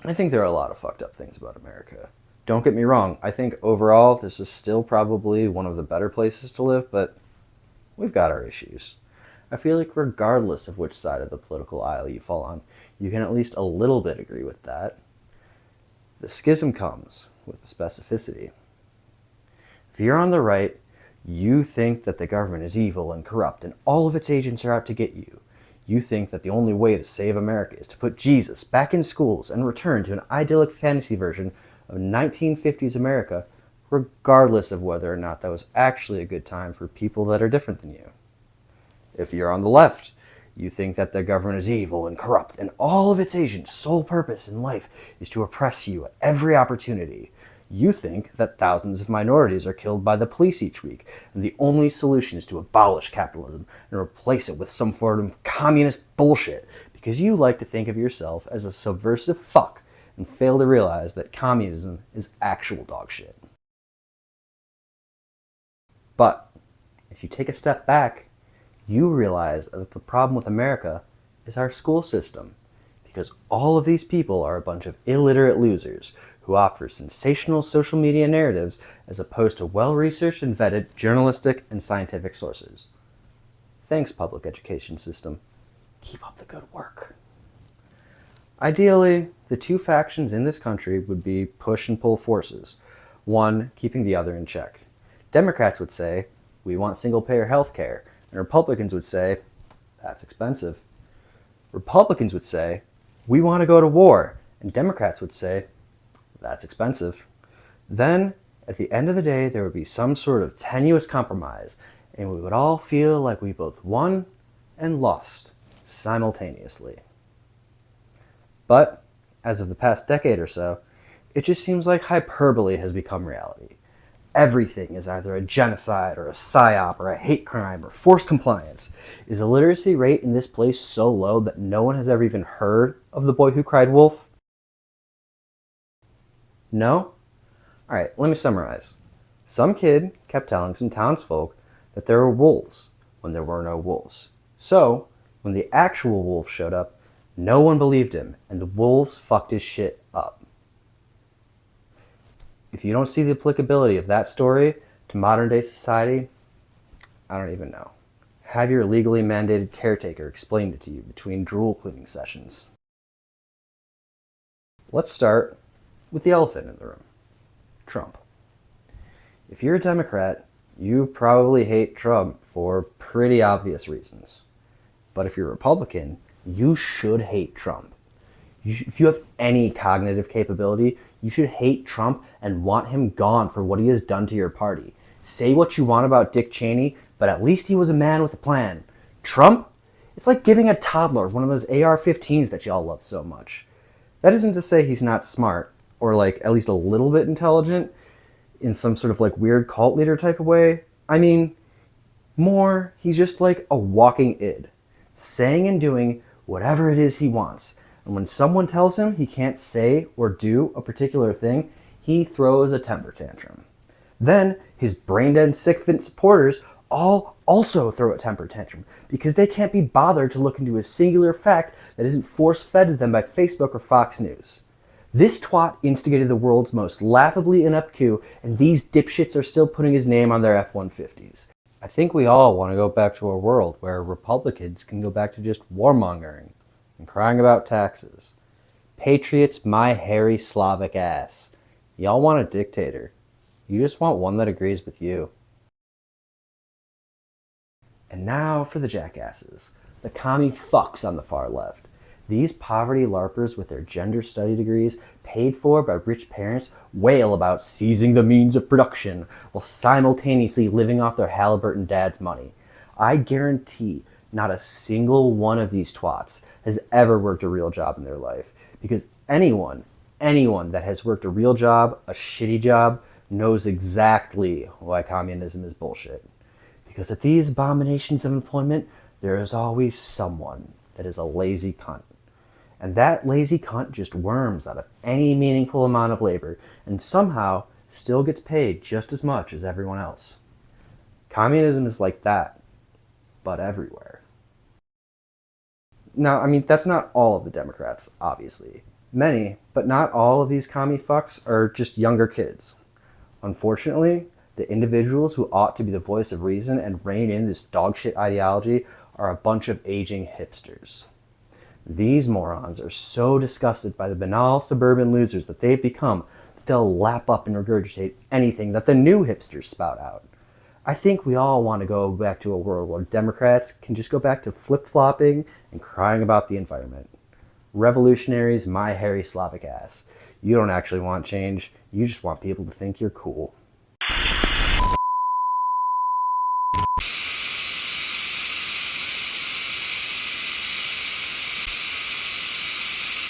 I think there are a lot of fucked up things about America. Don't get me wrong, I think overall this is still probably one of the better places to live, but we've got our issues. I feel like regardless of which side of the political aisle you fall on, you can at least a little bit agree with that. The schism comes with the specificity. If you're on the right, you think that the government is evil and corrupt and all of its agents are out to get you. You think that the only way to save America is to put Jesus back in schools and return to an idyllic fantasy version of 1950s America, regardless of whether or not that was actually a good time for people that are different than you. If you're on the left, you think that the government is evil and corrupt and all of its agents' sole purpose in life is to oppress you at every opportunity. You think that thousands of minorities are killed by the police each week, and the only solution is to abolish capitalism and replace it with some form of communist bullshit, because you like to think of yourself as a subversive fuck and fail to realize that communism is actual dog shit. But if you take a step back, you realize that the problem with America is our school system, because all of these people are a bunch of illiterate losers who opt for sensational social media narratives as opposed to well-researched and vetted journalistic and scientific sources. Thanks, public education system. Keep up the good work. Ideally, the two factions in this country would be push and pull forces, one keeping the other in check. Democrats would say, we want single-payer health care, and Republicans would say, that's expensive. Republicans would say, we want to go to war, and Democrats would say, that's expensive. Then, at the end of the day, there would be some sort of tenuous compromise, and we would all feel like we both won and lost simultaneously. But, as of the past decade or so, it just seems like hyperbole has become reality. Everything is either a genocide or a psyop or a hate crime or forced compliance. Is the literacy rate in this place so low that no one has ever even heard of the boy who cried wolf? No? Alright, let me summarize. Some kid kept telling some townsfolk that there were wolves when there were no wolves. So, when the actual wolf showed up, no one believed him, and the wolves fucked his shit up. If you don't see the applicability of that story to modern day society, I don't even know. Have your legally mandated caretaker explain it to you between drool cleaning sessions. Let's start with the elephant in the room, Trump. If you're a Democrat, you probably hate Trump for pretty obvious reasons. But if you're a Republican, you should hate Trump. If you have any cognitive capability, you should hate Trump and want him gone for what he has done to your party. Say what you want about Dick Cheney, but at least he was a man with a plan. Trump? It's like giving a toddler one of those AR-15s that y'all love so much. That isn't to say he's not smart, or like at least a little bit intelligent, in some sort of like weird cult leader type of way. I mean, more, he's just like a walking id, saying and doing whatever it is he wants. And when someone tells him he can't say or do a particular thing, he throws a temper tantrum. Then his brain-dead sycophant supporters all also throw a temper tantrum because they can't be bothered to look into a singular fact that isn't force-fed to them by Facebook or Fox News. This twat instigated the world's most laughably inept coup, and these dipshits are still putting his name on their F-150s. I think we all want to go back to a world where Republicans can go back to just warmongering and crying about taxes. Patriots, my hairy Slavic ass. Y'all want a dictator. You just want one that agrees with you. And now for the jackasses. The commie fucks on the far left. These poverty larpers with their gender study degrees, paid for by rich parents, wail about seizing the means of production while simultaneously living off their Halliburton dad's money. I guarantee not a single one of these twats has ever worked a real job in their life, because anyone that has worked a real job, a shitty job, knows exactly why communism is bullshit. Because at these abominations of employment, there is always someone that is a lazy cunt. And that lazy cunt just worms out of any meaningful amount of labor and somehow still gets paid just as much as everyone else. Communism is like that, but everywhere. Now, I mean, that's not all of the Democrats, obviously. Many, but not all of these commie fucks are just younger kids. Unfortunately, the individuals who ought to be the voice of reason and rein in this dogshit ideology are a bunch of aging hipsters. These morons are so disgusted by the banal suburban losers that they've become that they'll lap up and regurgitate anything that the new hipsters spout out. I think we all want to go back to a world where Democrats can just go back to flip-flopping and crying about the environment. Revolutionaries, my hairy Slavic ass. You don't actually want change, you just want people to think you're cool.